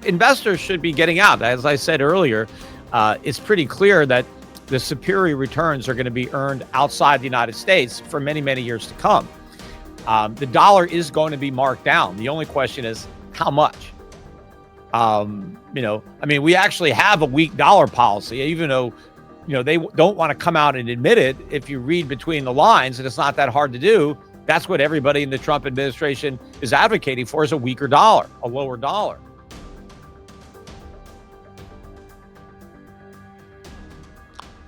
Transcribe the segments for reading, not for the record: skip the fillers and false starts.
investors should be getting out. As I said earlier, it's pretty clear that the superior returns are going to be earned outside the United States for many, many years to come. The dollar is going to be marked down. The only question is how much. We actually have a weak dollar policy, even though, they don't want to come out and admit it. If you read between the lines, and it's not that hard to do, that's what everybody in the Trump administration is advocating for, is a weaker dollar, a lower dollar.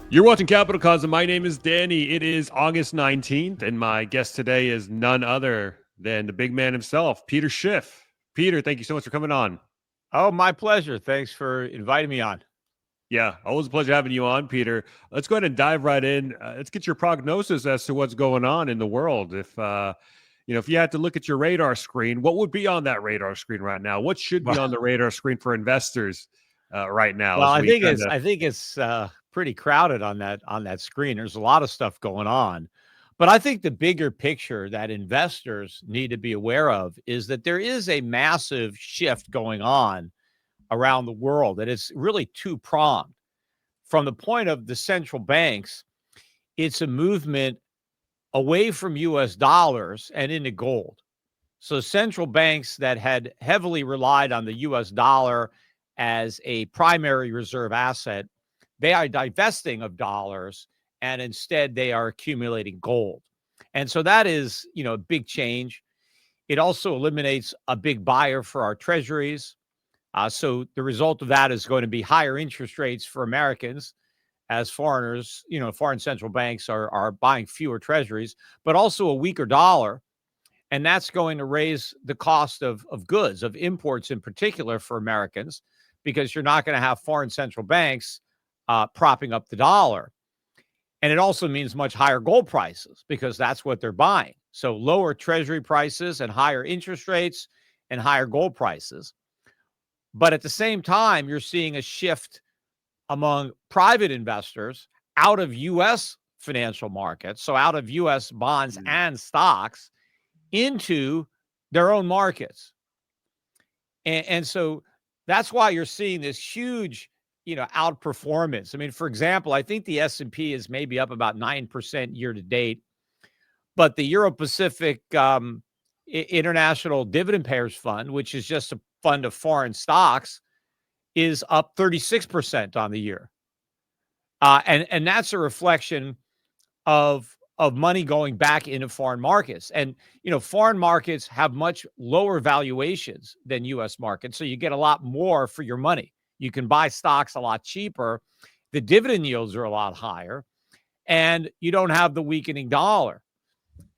You're watching CapitalCosm. My name is Danny. It is August 19th, and my guest today is none other than the big man himself, Peter Schiff. Peter, thank you so much for coming on. Oh, my pleasure. Thanks for inviting me on. Yeah, always a pleasure having you on, Peter. Let's go ahead and dive right in. Let's get your prognosis as to what's going on in the world. If you had to look at your radar screen, what would be on that radar screen right now? What should be on the radar screen for investors right now? Well, I think it's pretty crowded on that screen. There's a lot of stuff going on. But I think the bigger picture that investors need to be aware of is that there is a massive shift going on around the world, and it's really two-pronged. From the point of the central banks, it's a movement away from U.S. dollars and into gold. So central banks that had heavily relied on the U.S. dollar as a primary reserve asset, they are divesting of dollars, and instead they are accumulating gold. And so that is, a big change. It also eliminates a big buyer for our treasuries. So the result of that is going to be higher interest rates for Americans as foreigners, foreign central banks are buying fewer treasuries, but also a weaker dollar. And that's going to raise the cost of goods, of imports in particular for Americans, because you're not going to have foreign central banks propping up the dollar. And it also means much higher gold prices because that's what they're buying. So lower treasury prices and higher interest rates and higher gold prices. But at the same time, you're seeing a shift among private investors out of U.S. financial markets, so out of U.S. bonds and stocks, into their own markets. And so that's why you're seeing this huge, outperformance. I mean, for example, I think the S&P is maybe up about 9% year to date, but the Euro-Pacific International Dividend Payers Fund, which is just a fund of foreign stocks, is up 36% on the year. And that's a reflection of money going back into foreign markets. And, foreign markets have much lower valuations than U.S. markets. So you get a lot more for your money. You can buy stocks a lot cheaper. The dividend yields are a lot higher, and you don't have the weakening dollar.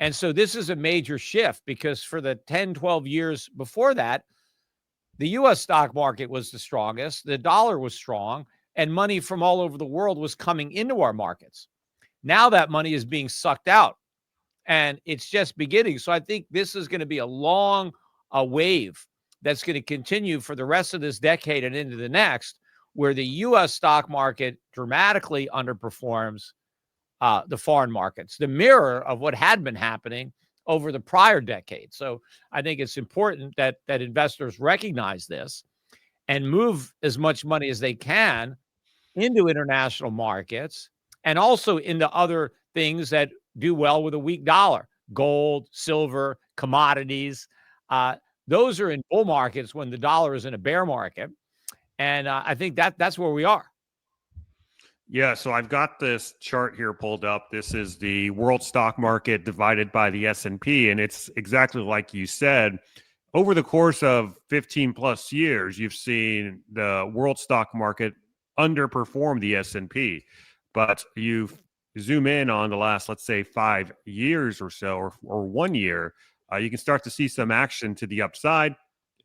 And so this is a major shift because for the 10, 12 years before that, the U.S. stock market was the strongest, the dollar was strong, and money from all over the world was coming into our markets. Now that money is being sucked out, and it's just beginning. So I think this is going to be a long wave that's going to continue for the rest of this decade and into the next, where the U.S. stock market dramatically underperforms the foreign markets, the mirror of what had been happening over the prior decade. So I think it's important that investors recognize this and move as much money as they can into international markets and also into other things that do well with a weak dollar: gold, silver, commodities. Those are in bull markets when the dollar is in a bear market. And I think that's where we are. Yeah, so I've got this chart here pulled up. This is the world stock market divided by the S&P, and it's exactly like you said. Over the course of 15 plus years, you've seen the world stock market underperform the S&P. But you zoom in on the last, let's say, 5 years or so, or 1 year, you can start to see some action to the upside.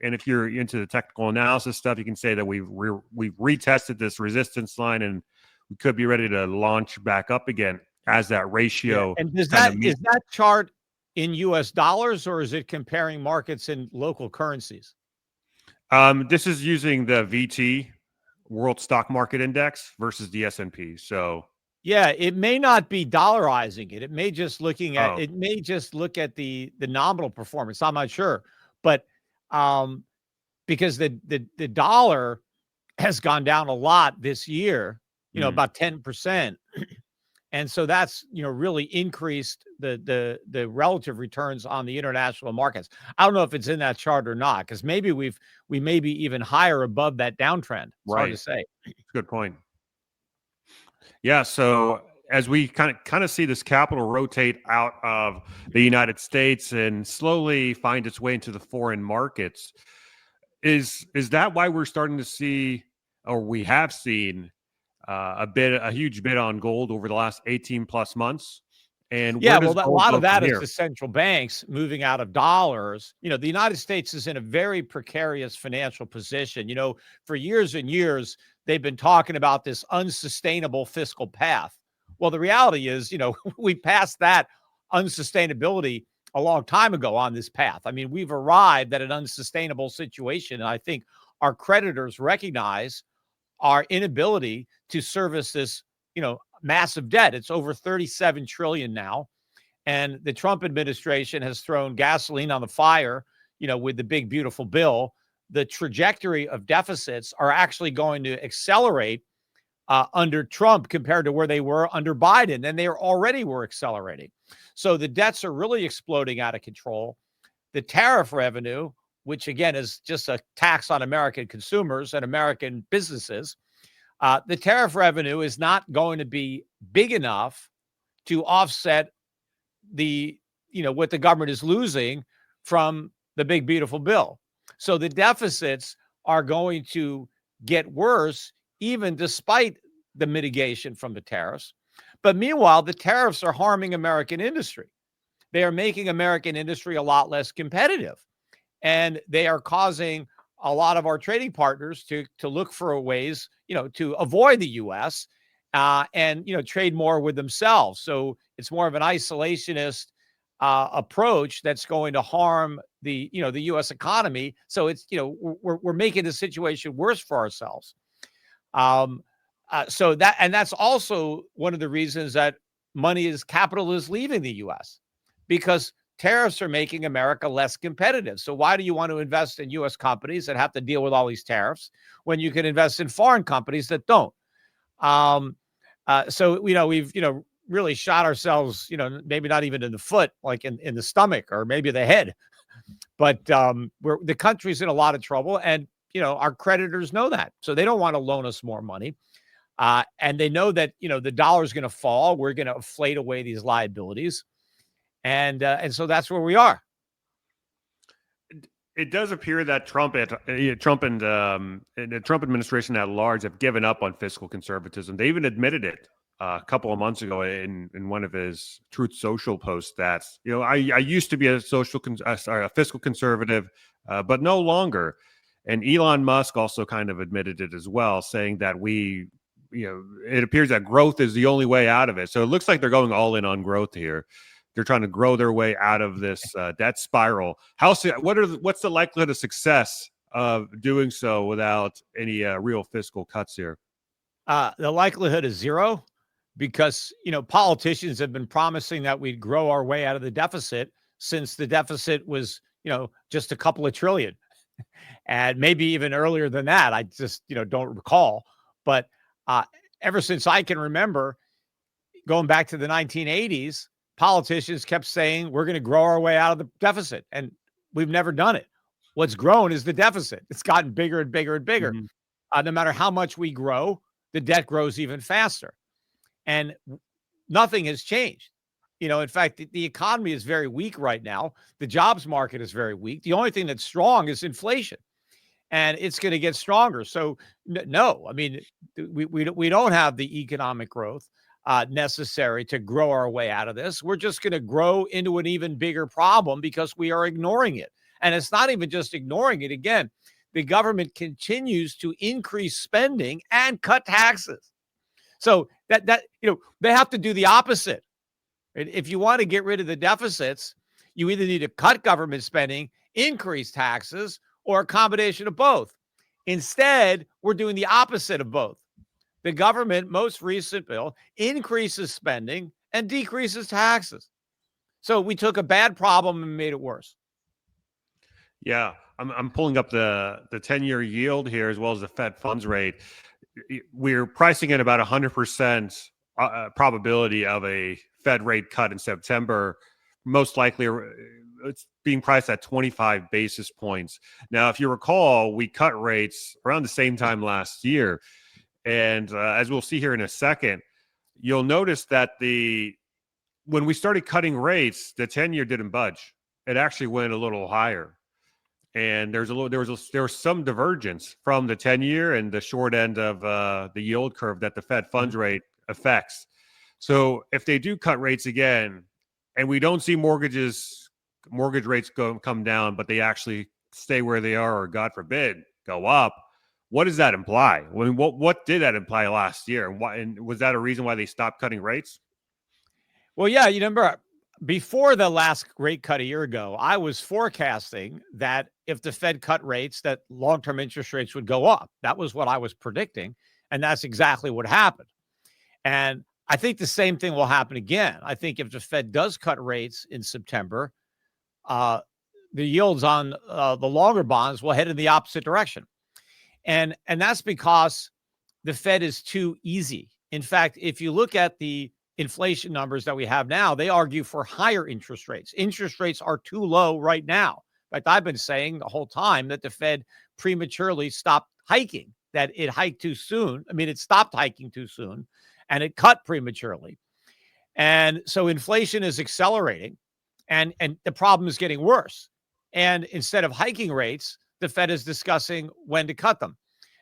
And if you're into the technical analysis stuff, you can say that we've retested this resistance line and we could be ready to launch back up again as that ratio. Yeah. And is that chart in U.S. dollars, or is it comparing markets in local currencies? This is using the VT World Stock Market Index versus the S&P. So yeah, it may not be dollarizing it. It may just look at the nominal performance. I'm not sure, but because the dollar has gone down a lot this year, about 10%. And so that's, really increased the relative returns on the international markets. I don't know if it's in that chart or not, because maybe we may be even higher above that downtrend. It's hard to say. Good point. Yeah. So as we kind of see this capital rotate out of the United States and slowly find its way into the foreign markets, is that why we're starting to see, or we have seen, a huge bid on gold over the last 18 plus months? And Yeah, where well, does a gold lot go of that from is here? the central banks moving out of dollars. The United States is in a very precarious financial position. For years and years, they've been talking about this unsustainable fiscal path. Well, the reality is, we passed that unsustainability a long time ago on this path. I mean, we've arrived at an unsustainable situation. And I think our creditors recognize our inability to service this, massive debt. It's over 37 trillion now. And the Trump administration has thrown gasoline on the fire, with the big, beautiful bill. The trajectory of deficits are actually going to accelerate under Trump compared to where they were under Biden. And they already were accelerating. So the debts are really exploding out of control. The tariff revenue, which again is just a tax on American consumers and American businesses, the tariff revenue is not going to be big enough to offset what the government is losing from the big, beautiful bill. So the deficits are going to get worse, even despite the mitigation from the tariffs. But meanwhile, the tariffs are harming American industry. They are making American industry a lot less competitive. And they are causing a lot of our trading partners to look for ways, to avoid the U.S. And trade more with themselves. So it's more of an isolationist approach that's going to harm the U.S. economy. So it's we're making the situation worse for ourselves. So that's also one of the reasons that capital is leaving the U.S. because tariffs are making America less competitive. So why do you want to invest in U.S. companies that have to deal with all these tariffs when you can invest in foreign companies that don't? So we've really shot ourselves, maybe not even in the foot, like in the stomach or maybe the head. But the country's in a lot of trouble, and our creditors know that, so they don't want to loan us more money. And they know that the dollar's going to fall. We're going to inflate away these liabilities. And so that's where we are. It does appear that Trump and the Trump administration at large have given up on fiscal conservatism. They even admitted it a couple of months ago in one of his Truth Social posts that I used to be a fiscal conservative, but no longer. And Elon Musk also kind of admitted it as well, saying that it appears that growth is the only way out of it. So it looks like they're going all in on growth here. They're trying to grow their way out of this debt spiral. What's the likelihood of success of doing so without any real fiscal cuts here? The likelihood is zero, because politicians have been promising that we'd grow our way out of the deficit since the deficit was just a couple of trillion, and maybe even earlier than that. I just don't recall, but ever since I can remember, going back to the 1980s. Politicians kept saying we're going to grow our way out of the deficit, and we've never done it. What's grown is the deficit. It's gotten bigger and bigger and bigger. Mm-hmm. No matter how much we grow, the debt grows even faster, and nothing has changed. In fact, the economy is very weak right now. The jobs market is very weak. The only thing that's strong is inflation, and it's going to get stronger. So no, I mean, we don't have the economic growth necessary to grow our way out of this. We're just going to grow into an even bigger problem because we are ignoring it. And it's not even just ignoring it. Again, the government continues to increase spending and cut taxes. So that they have to do the opposite. If you want to get rid of the deficits, you either need to cut government spending, increase taxes, or a combination of both. Instead, we're doing the opposite of both. The government, most recent bill, increases spending and decreases taxes. So we took a bad problem and made it worse. Yeah. I'm pulling up the 10-year yield here as well as the Fed funds rate. We're pricing in about 100% probability of a Fed rate cut in September. Most likely, it's being priced at 25 basis points. Now, if you recall, we cut rates around the same time last year. And as we'll see here in a second, you'll notice that when we started cutting rates, the 10-year didn't budge. It actually went a little higher. And there was some divergence from the 10-year and the short end of the yield curve that the Fed funds rate affects. So if they do cut rates again, and we don't see mortgage rates come down, but they actually stay where they are, or God forbid, go up, what does that imply? I mean, what did that imply last year? And why? And was that a reason why they stopped cutting rates? Well, yeah, you remember before the last rate cut a year ago, I was forecasting that if the Fed cut rates, that long-term interest rates would go up. That was what I was predicting, and that's exactly what happened. And I think the same thing will happen again. I think if the Fed does cut rates in September, the yields on the longer bonds will head in the opposite direction. And that's because the Fed is too easy. In fact, if you look at the inflation numbers that we have now, they argue for higher interest rates. Interest rates are too low right now. In fact, I've been saying the whole time that the Fed prematurely stopped hiking, that it hiked too soon. I mean, it stopped hiking too soon and it cut prematurely. And so inflation is accelerating and the problem is getting worse. And instead of hiking rates, the Fed is discussing when to cut them.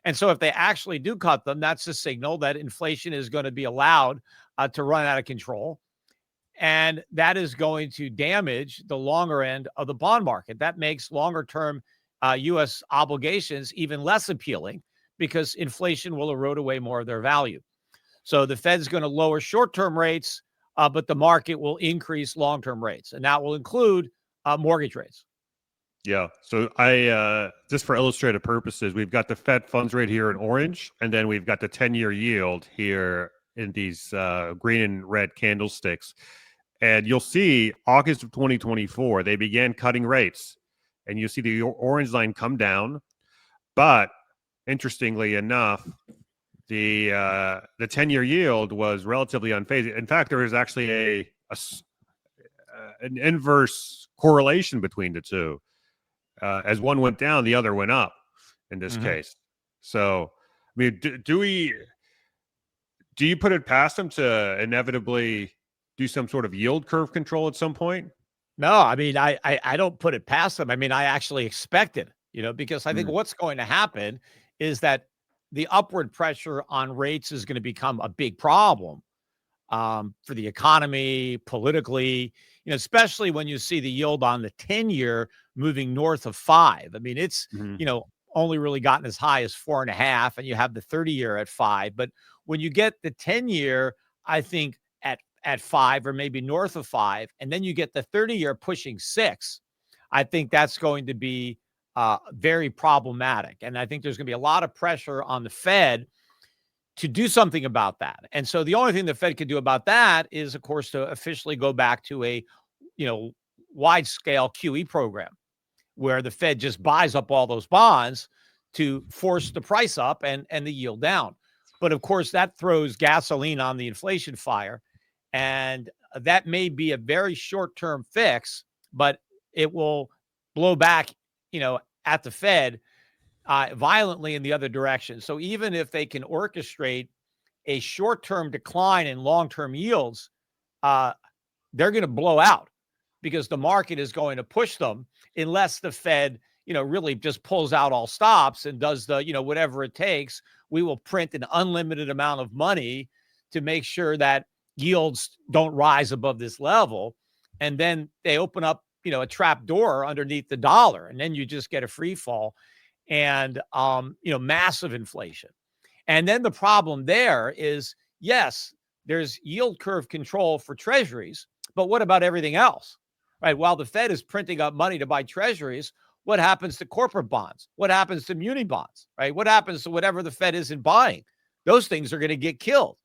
And so if they actually do cut them, that's a signal that inflation is going to be allowed to run out of control. And that is going to damage the longer end of the bond market. That makes longer term U.S. obligations even less appealing because inflation will erode away more of their value. So the Fed's going to lower short-term rates, but the market will increase long-term rates. And that will include mortgage rates. Yeah. So I just for illustrative purposes, we've got the Fed funds rate here in orange, and then we've got the 10-year yield here in these green and red candlesticks. And you'll see August of 2024, they began cutting rates, and you see the orange line come down. But interestingly enough, the 10-year yield was relatively unfazed. In fact, there is actually an inverse correlation between the two. As one went down, the other went up in this case. So, I mean, do you put it past them to inevitably do some sort of yield curve control at some point? No, I mean, I don't put it past them. I mean, I actually expect it, because I think what's going to happen is that the upward pressure on rates is going to become a big problem for the economy, politically, especially when you see the yield on the 10-year moving north of 5. I mean, it's, only really gotten as high as 4.5, and you have the 30-year at 5. But when you get the 10-year, I think at 5 or maybe north of 5, and then you get the 30-year pushing 6, I think that's going to be very problematic. And I think there's going to be a lot of pressure on the Fed to do something about that. And so the only thing the Fed could do about that is, of course, to officially go back to a, wide scale QE program where the Fed just buys up all those bonds to force the price up and the yield down. But of course, that throws gasoline on the inflation fire. And that may be a very short-term fix, but it will blow back, at the Fed violently in the other direction. So even if they can orchestrate a short-term decline in long-term yields, they're going to blow out because the market is going to push them unless the Fed, really just pulls out all stops and does the, whatever it takes. We will print an unlimited amount of money to make sure that yields don't rise above this level. And then they open up, a trap door underneath the dollar, and then you just get a free fall and, massive inflation. And then the problem there is, yes, there's yield curve control for treasuries, but what about everything else? Right? While the Fed is printing up money to buy treasuries, what happens to corporate bonds? What happens to muni bonds? Right? What happens to whatever the Fed isn't buying? Those things are going to get killed.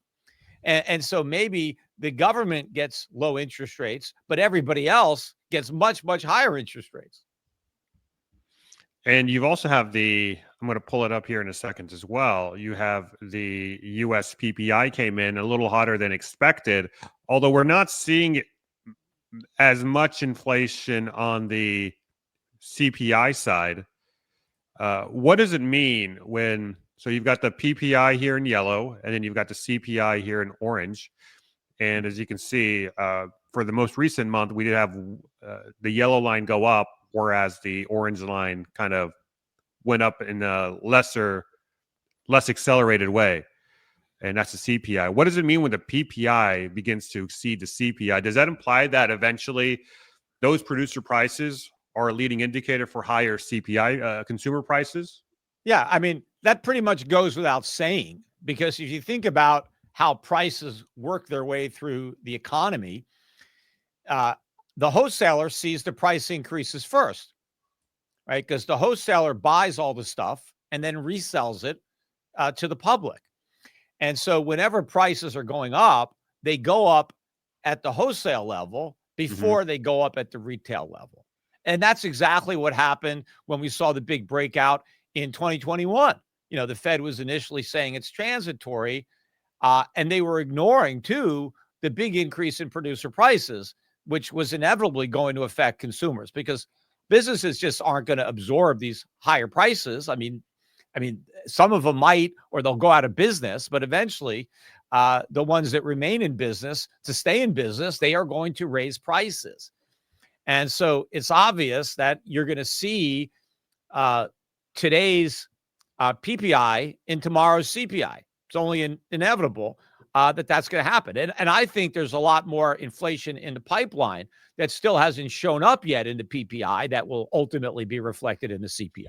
And so maybe the government gets low interest rates, but everybody else gets much, much higher interest rates. And you've also have I'm going to pull it up here in a second as well. You have the US PPI came in a little hotter than expected, although we're not seeing as much inflation on the CPI side. What does it mean so you've got the PPI here in yellow, and then you've got the CPI here in orange. And as you can see, for the most recent month, we did have the yellow line go up, whereas the orange line kind of went up in a less accelerated way. And that's the CPI. What does it mean when the PPI begins to exceed the CPI? Does that imply that eventually those producer prices are a leading indicator for higher CPI consumer prices? Yeah, I mean, that pretty much goes without saying, because if you think about how prices work their way through the economy, the wholesaler sees the price increases first, right? Because the wholesaler buys all the stuff and then resells it to the public. And so whenever prices are going up, they go up at the wholesale level before they go up at the retail level. And that's exactly what happened when we saw the big breakout in 2021. You know, the Fed was initially saying it's transitory, and they were ignoring, too, the big increase in producer prices, which was inevitably going to affect consumers because businesses just aren't going to absorb these higher prices. I mean, some of them might, or they'll go out of business, but eventually the ones that remain in business, to stay in business, they are going to raise prices. And so it's obvious that you're going to see today's PPI in tomorrow's CPI. It's only inevitable that that's going to happen. And I think there's a lot more inflation in the pipeline that still hasn't shown up yet in the PPI that will ultimately be reflected in the CPI.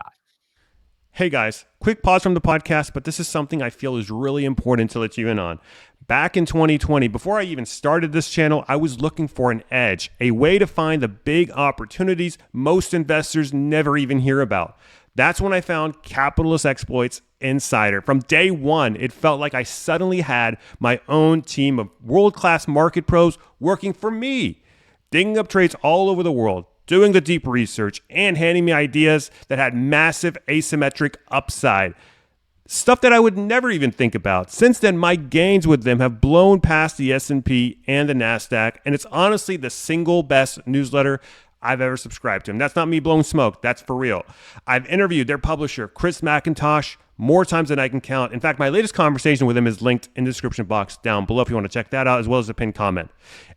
Hey guys, quick pause from the podcast, but this is something I feel is really important to let you in on. Back in 2020, before I even started this channel, I was looking for an edge, a way to find the big opportunities most investors never even hear about. That's when I found Capitalist Exploits Insider. From day one, it felt like I suddenly had my own team of world-class market pros working for me, digging up trades all over the world, doing the deep research, and handing me ideas that had massive asymmetric upside. Stuff that I would never even think about. Since then, my gains with them have blown past the S&P and the NASDAQ, and it's honestly the single best newsletter I've ever subscribed to. And that's not me blowing smoke. That's for real. I've interviewed their publisher, Chris McIntosh, more times than I can count. In fact, my latest conversation with him is linked in the description box down below if you want to check that out, as well as a pinned comment.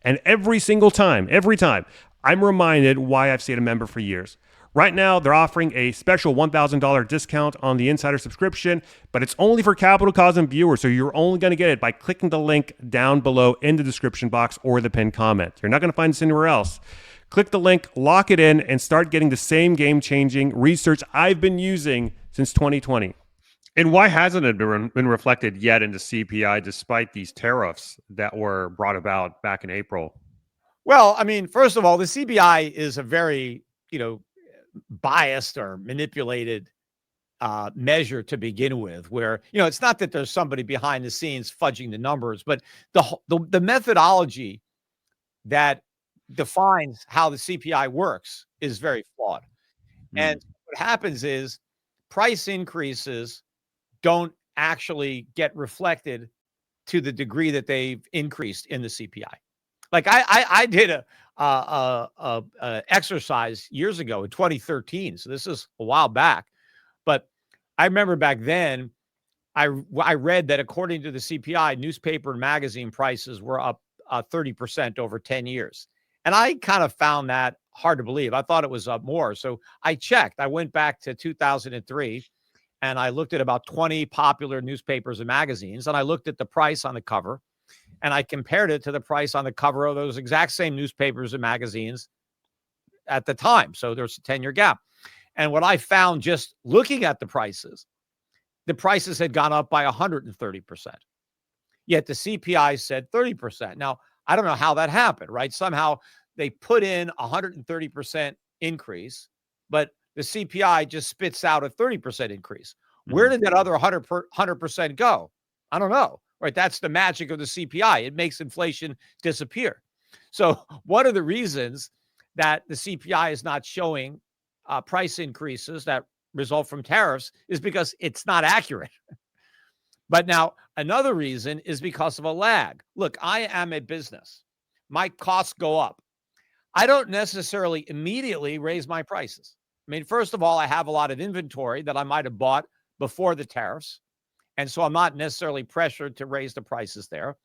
And every time, I'm reminded why I've stayed a member for years. Right now, they're offering a special $1,000 discount on the Insider subscription, but it's only for CapitalCosm viewers, so you're only going to get it by clicking the link down below in the description box or the pinned comment. You're not going to find this anywhere else. Click the link, lock it in, and start getting the same game-changing research I've been using since 2020. And why hasn't it been reflected yet into CPI despite these tariffs that were brought about back in April? Well, I mean, first of all, the CPI is a very, biased or manipulated measure to begin with, where, it's not that there's somebody behind the scenes fudging the numbers, but the methodology that defines how the CPI works is very flawed. And what happens is price increases don't actually get reflected to the degree that they've increased in the CPI. Like I did a exercise years ago in 2013. So this is a while back, but I remember back then I read that according to the CPI, newspaper and magazine prices were up 30% over 10 years. And I kind of found that hard to believe. I thought it was up more. So I checked. I went back to 2003 and I looked at about 20 popular newspapers and magazines, and I looked at the price on the cover, and I compared it to the price on the cover of those exact same newspapers and magazines at the time. So there's a 10-year gap. And what I found just looking at the prices had gone up by 130%. Yet the CPI said 30%. Now, I don't know how that happened, right? Somehow they put in 130% increase, but the CPI just spits out a 30% increase. Where did that other 100% go? I don't know, right? That's the magic of the CPI. It makes inflation disappear. So what are the reasons that the CPI is not showing price increases that result from tariffs is because it's not accurate. But now another reason is because of a lag. Look, I am a business. My costs go up. I don't necessarily immediately raise my prices. I mean, first of all, I have a lot of inventory that I might have bought before the tariffs. And so I'm not necessarily pressured to raise the prices there.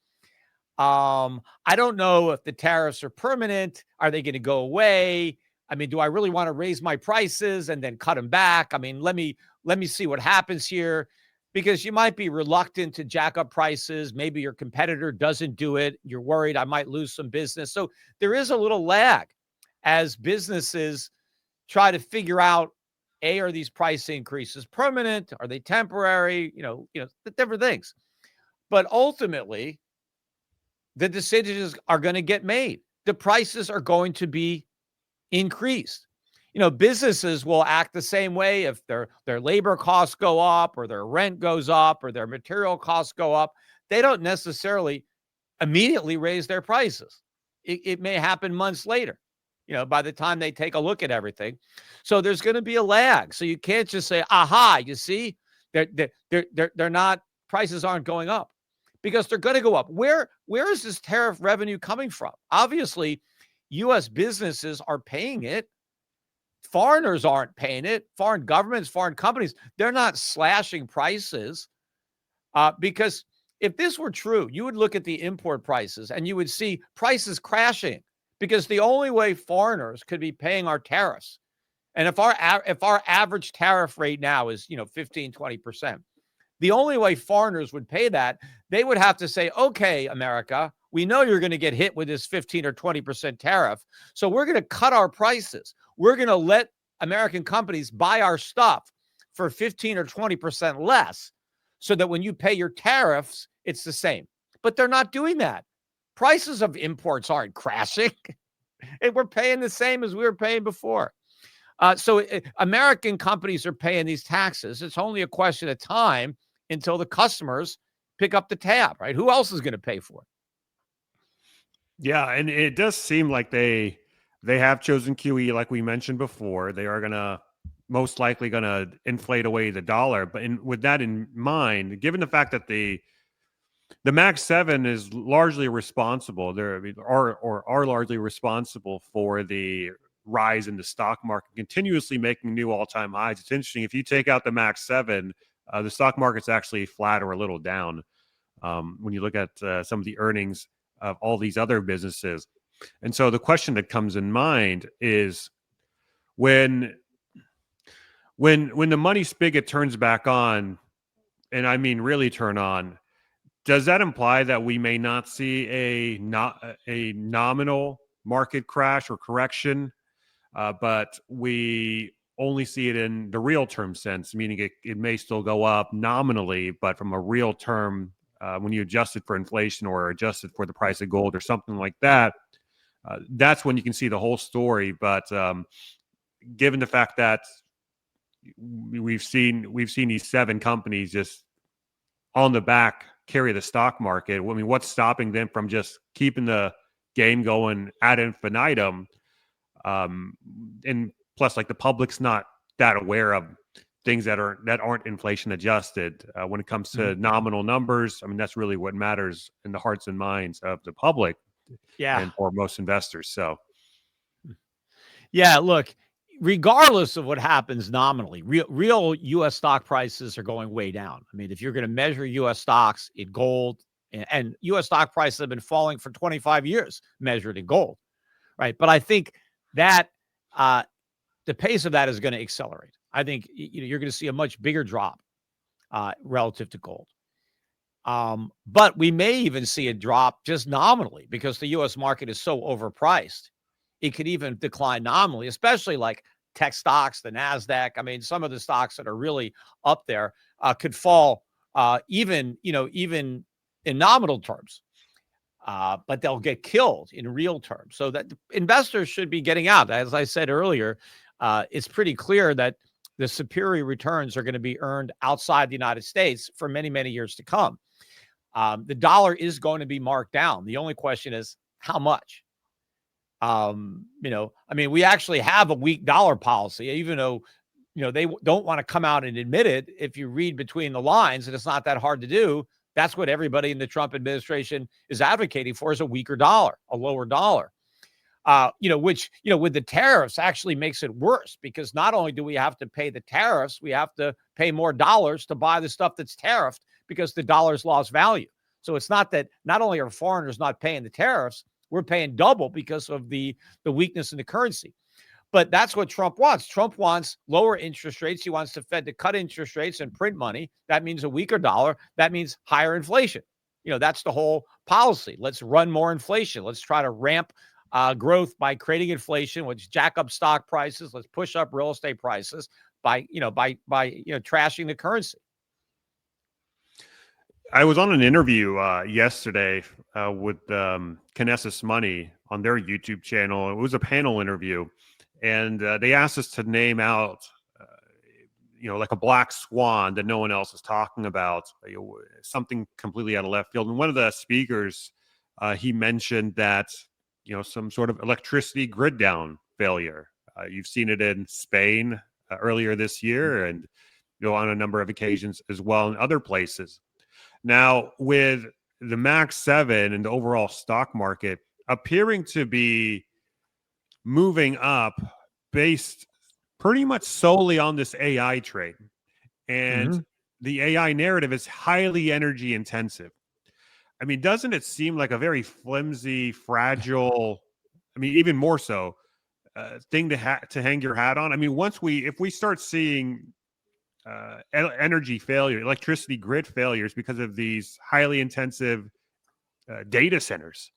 I don't know if the tariffs are permanent. Are they going to go away? I mean, do I really want to raise my prices and then cut them back? I mean, let me see what happens here, because you might be reluctant to jack up prices. Maybe your competitor doesn't do it. You're worried I might lose some business. So there is a little lag as businesses try to figure out, are these price increases permanent? Are they temporary? The different things. But ultimately, the decisions are going to get made. The prices are going to be increased. Businesses will act the same way if their labor costs go up, or their rent goes up, or their material costs go up. They don't necessarily immediately raise their prices. It may happen months later, by the time they take a look at everything. So there's going to be a lag. So you can't just say, aha, you see, they're not, prices aren't going up, because they're going to go up. Where is this tariff revenue coming from? Obviously, U.S. businesses are paying it. Foreigners aren't paying it. Foreign governments, foreign companies, they're not slashing prices. Because if this were true, you would look at the import prices and you would see prices crashing, because the only way foreigners could be paying our tariffs, and if our average tariff rate now is 15, 20%, the only way foreigners would pay that, they would have to say, okay, America, we know you're going to get hit with this 15 or 20% tariff, so we're going to cut our prices. We're going to let American companies buy our stuff for 15 or 20% less, so that when you pay your tariffs, it's the same. But they're not doing that. Prices of imports aren't crashing. And we're paying the same as we were paying before. So American companies are paying these taxes. It's only a question of time until the customers pick up the tab, right? Who else is going to pay for it? Yeah, and it does seem like they have chosen QE, like we mentioned before. They are most likely going to inflate away the dollar. But with that in mind, given the fact that the Max 7 is largely responsible, are largely responsible for the rise in the stock market, continuously making new all-time highs. It's interesting, if you take out the Max 7, the stock market's actually flat or a little down when you look at some of the earnings of all these other businesses. And so the question that comes in mind is, when the money spigot turns back on, and I mean really turn on, does that imply that we may not see a nominal market crash or correction, but we only see it in the real term sense, meaning it may still go up nominally, but from a real term, when you adjust it for inflation or adjust it for the price of gold or something like that, that's when you can see the whole story. But given the fact that we've seen these 7 companies just on the back carry the stock market, I mean, what's stopping them from just keeping the game going ad infinitum? And plus, like, the public's not that aware of things that aren't inflation adjusted. When it comes to nominal numbers, I mean, that's really what matters in the hearts and minds of the public, and for most investors. So, yeah, look, regardless of what happens nominally, real U.S. stock prices are going way down. I mean, if you're going to measure U.S. stocks in gold, and U.S. stock prices have been falling for 25 years measured in gold, right? But I think that the pace of that is going to accelerate. I think you're going to see a much bigger drop relative to gold. But we may even see a drop just nominally, because the U.S. market is so overpriced. It could even decline nominally, especially like tech stocks, the NASDAQ. I mean, some of the stocks that are really up there could fall even in nominal terms. But they'll get killed in real terms. So that investors should be getting out. As I said earlier, it's pretty clear that the superior returns are going to be earned outside the United States for many, many years to come. The dollar is going to be marked down. The only question is how much. I mean, we actually have a weak dollar policy, even though they don't want to come out and admit it. If you read between the lines, and it's not that hard to do, that's what everybody in the Trump administration is advocating for, is a weaker dollar, a lower dollar. Which, with the tariffs actually makes it worse, because not only do we have to pay the tariffs, we have to pay more dollars to buy the stuff that's tariffed, because the dollar's lost value. So it's not that not only are foreigners not paying the tariffs, we're paying double because of the weakness in the currency. But that's what Trump wants. Trump wants lower interest rates. He wants the Fed to cut interest rates and print money. That means a weaker dollar. That means higher inflation. That's the whole policy. Let's run more inflation. Let's try to ramp growth by creating inflation, which jack up stock prices. Let's push up real estate prices by trashing the currency. I was on an interview yesterday with Kinesis Money on their YouTube channel. It was a panel interview, and they asked us to name out, like a black swan that no one else is talking about, something completely out of left field. And one of the speakers, he mentioned that, some sort of electricity grid down failure. You've seen it in Spain earlier this year, and on a number of occasions as well in other places. Now, with the Max 7 and the overall stock market appearing to be moving up based pretty much solely on this AI trade, and the AI narrative is highly energy intensive. I mean, doesn't it seem like a very flimsy, fragile, even more so, thing to hang your hat on? I mean, if we start seeing energy failure, electricity grid failures because of these highly intensive data centers,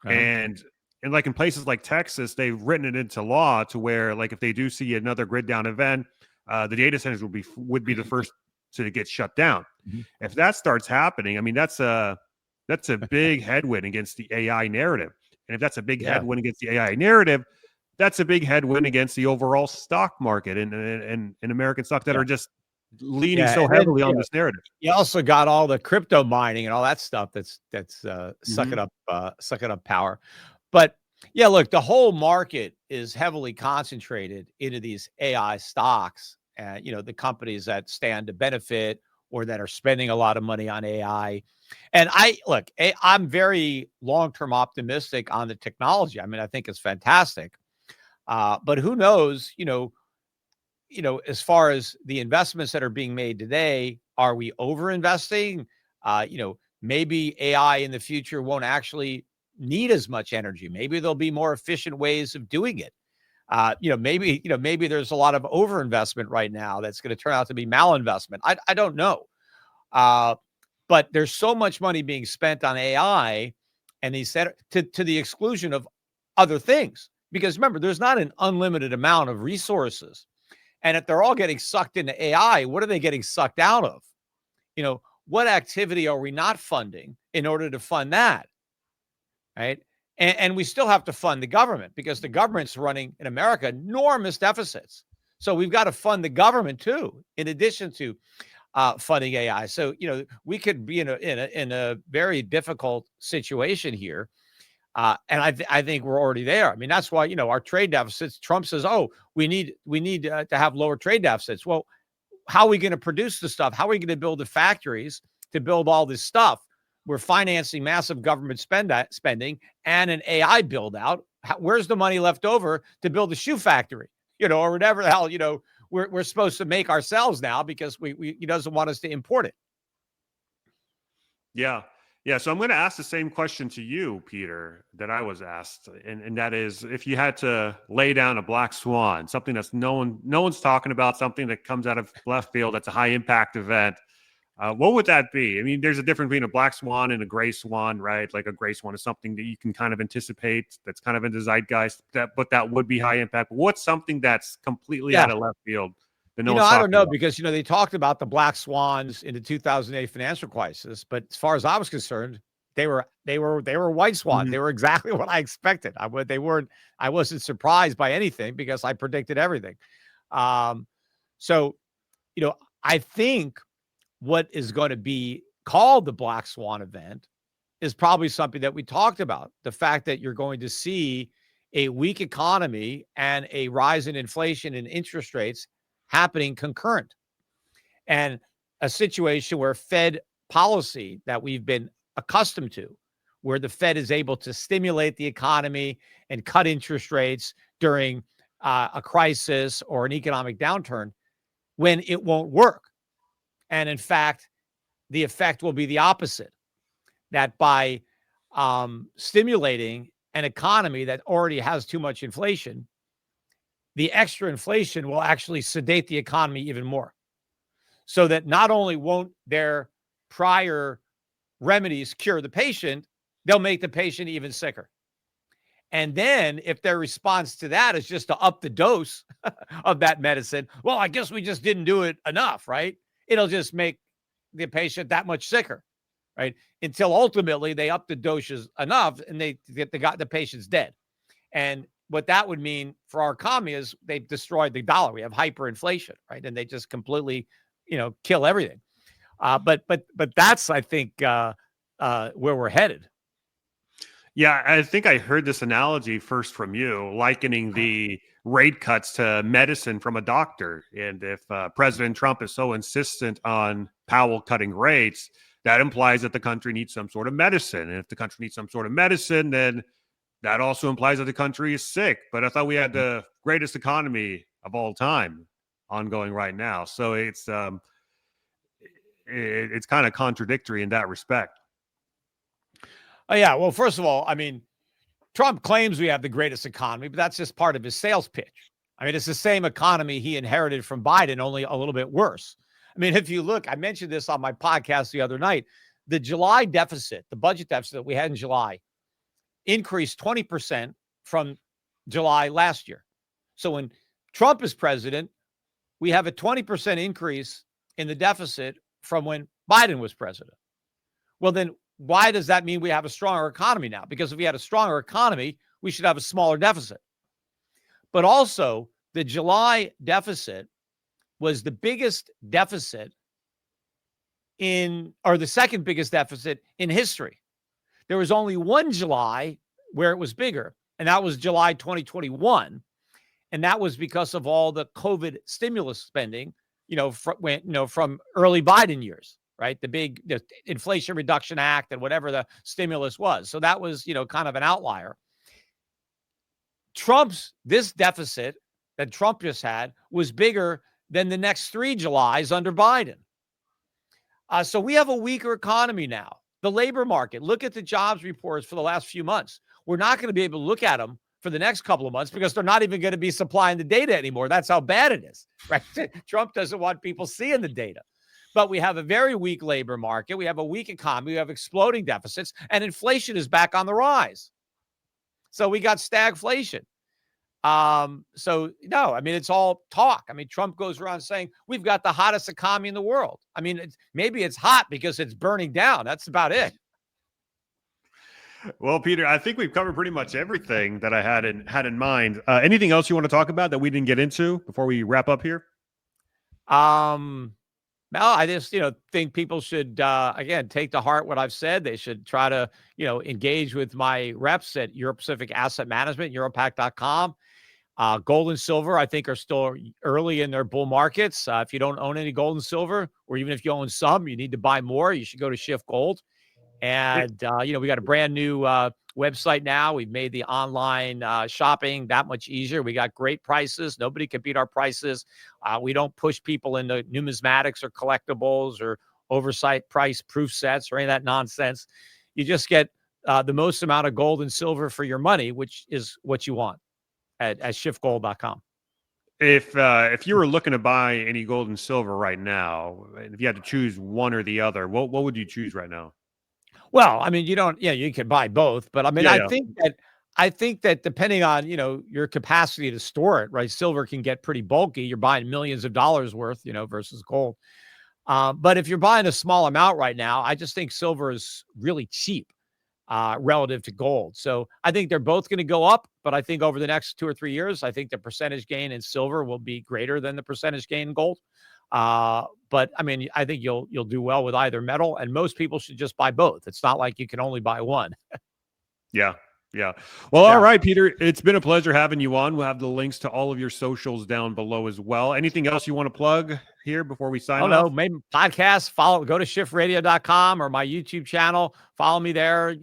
and like in places like Texas, they've written it into law to where, like, if they do see another grid down event, the data centers would be the first to get shut down. If that starts happening, that's a big headwind against the AI narrative. And if that's a big headwind against the AI narrative, that's a big headwind against the overall stock market and American stocks that are just leaning so heavily on this narrative. You also got all the crypto mining and all that stuff that's sucking up power. But yeah, look, the whole market is heavily concentrated into these AI stocks, the companies that stand to benefit or that are spending a lot of money on AI. And I'm very long-term optimistic on the technology. I think it's fantastic. But who knows, as far as the investments that are being made today, are we over-investing? Maybe AI in the future won't actually need as much energy. Maybe there'll be more efficient ways of doing it. Maybe there's a lot of overinvestment right now that's going to turn out to be malinvestment. I don't know. But there's so much money being spent on AI, and he said to the exclusion of other things. Because remember, there's not an unlimited amount of resources. And if they're all getting sucked into AI, what are they getting sucked out of? What activity are we not funding in order to fund that? Right. And we still have to fund the government, because the government's running in America enormous deficits. So we've got to fund the government too, in addition to funding AI. So, we could be in a very difficult situation here. And I think we're already there. That's why, our trade deficits, Trump says, oh, we need to have lower trade deficits. Well, how are we going to produce the stuff? How are we going to build the factories to build all this stuff? We're financing massive government spending and an AI build out. Where's the money left over to build a shoe factory, or whatever the hell, we're supposed to make ourselves now, because he doesn't want us to import it. Yeah. Yeah. So I'm going to ask the same question to you, Peter, that I was asked. And that is, if you had to lay down a black swan, something that's no one's talking about, something that comes out of left field, that's a high impact event, what would that be? There's a difference between a black swan and a gray swan, right? Like a gray swan is something that you can kind of anticipate, that's kind of in the zeitgeist, but that would be high impact. But what's something that's completely out of left field? I don't know, because, they talked about the black swans in the 2008 financial crisis, but as far as I was concerned, they were white swans. They were exactly what I expected. I wasn't surprised by anything, because I predicted everything. So, I think what is going to be called the black swan event is probably something that we talked about. The fact that you're going to see a weak economy and a rise in inflation and interest rates happening concurrent. And a situation where Fed policy that we've been accustomed to, where the Fed is able to stimulate the economy and cut interest rates during a crisis or an economic downturn, when it won't work. And in fact, the effect will be the opposite, that by stimulating an economy that already has too much inflation, the extra inflation will actually sedate the economy even more. So that not only won't their prior remedies cure the patient, they'll make the patient even sicker. And then if their response to that is just to up the dose of that medicine, well, I guess we just didn't do it enough, right? It'll just make the patient that much sicker, right? Until ultimately they up the doses enough and they got the patient's dead. And what that would mean for our economy is they've destroyed the dollar. We have hyperinflation, right? And they just completely, kill everything. But that's, I think, where we're headed. Yeah, I think I heard this analogy first from you, likening the rate cuts to medicine from a doctor. And if President Trump is so insistent on Powell cutting rates, that implies that the country needs some sort of medicine. And if the country needs some sort of medicine, then that also implies that the country is sick. But I thought we had the greatest economy of all time ongoing right now. So it's kind of contradictory in that respect. Oh, yeah. Well, first of all, I mean, Trump claims we have the greatest economy, but that's just part of his sales pitch. I mean, it's the same economy he inherited from Biden, only a little bit worse. I mean, if you look, I mentioned this on my podcast the other night, the July deficit, the budget deficit that we had in July, increased 20% from July last year. So when Trump is president, we have a 20% increase in the deficit from when Biden was president. Well, then why does that mean we have a stronger economy now? Because if we had a stronger economy, we should have a smaller deficit. But also, the July deficit was the biggest deficit the second biggest deficit in history. There was only one July where it was bigger, and that was July 2021. And that was because of all the COVID stimulus spending, from early Biden years. Right. The Inflation Reduction Act and whatever the stimulus was. So that was, kind of an outlier. This deficit that Trump just had was bigger than the next 3 Julys under Biden. So we have a weaker economy now. The labor market, look at the jobs reports for the last few months. We're not going to be able to look at them for the next couple of months because they're not even going to be supplying the data anymore. That's how bad it is. Right. Trump doesn't want people seeing the data. But we have a very weak labor market. We have a weak economy. We have exploding deficits, and inflation is back on the rise. So we got stagflation. So no, I mean, it's all talk. I mean, Trump goes around saying we've got the hottest economy in the world. I mean, maybe it's hot because it's burning down. That's about it. Well, Peter, I think we've covered pretty much everything that I had in mind. Anything else you want to talk about that we didn't get into before we wrap up here? No, I just, think people should, again, take to heart what I've said. They should try to, engage with my reps at Euro Pacific Asset Management, Europac.com. Gold and silver, I think, are still early in their bull markets. If you don't own any gold and silver, or even if you own some, you need to buy more. You should go to Schiff Gold. And, we got a brand new website now. We've made the online shopping that much easier. We got great prices. Nobody can beat our prices. We don't push people into numismatics or collectibles or oversight price proof sets or any of that nonsense. You just get the most amount of gold and silver for your money, which is what you want at schiffgold.com. If you were looking to buy any gold and silver right now, if you had to choose one or the other, what would you choose right now? Well, I mean, you can buy both, but I mean, I think that depending on, your capacity to store it, right? Silver can get pretty bulky. You're buying millions of dollars worth, versus gold. But if you're buying a small amount right now, I just think silver is really cheap relative to gold. So I think they're both going to go up, but I think over the next 2 or 3 years, I think the percentage gain in silver will be greater than the percentage gain in gold. But I mean, I think you'll do well with either metal, and most people should just buy both. It's not like you can only buy one. Yeah. Yeah. Well, Yeah. all right, Peter. It's been a pleasure having you on. We'll have the links to all of your socials down below as well. Anything else you want to plug here before we sign Oh no, off? maybe podcast, go to schiffradio.com or my YouTube channel. Follow me there.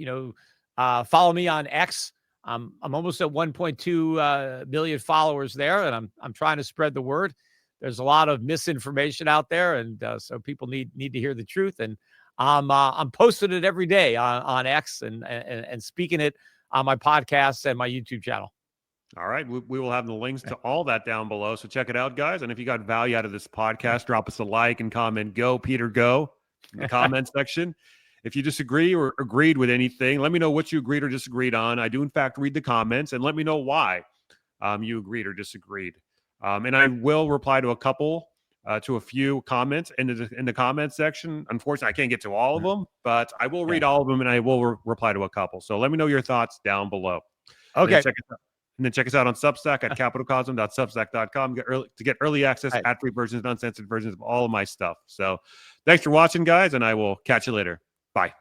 Follow me on X. I'm almost at 1.2 million followers there, and I'm trying to spread the word. There's a lot of misinformation out there, and so people need to hear the truth. And I'm posting it every day on X and speaking it on my podcasts and my YouTube channel. All right. We will have the links to all that down below. So check it out, guys. And if you got value out of this podcast, drop us a like and comment. Go, Peter, go in the comment section. If you disagree or agreed with anything, let me know what you agreed or disagreed on. I do, in fact, read the comments, and let me know why you agreed or disagreed. And I will reply to a few comments in the comment section. Unfortunately, I can't get to all of them, but I will read all of them, and I will reply to a couple. So let me know your thoughts down below. Okay. And then check us out on Substack at capitalcosm.substack.com to get early access, ad-free versions, and uncensored versions of all of my stuff. So thanks for watching, guys, and I will catch you later. Bye.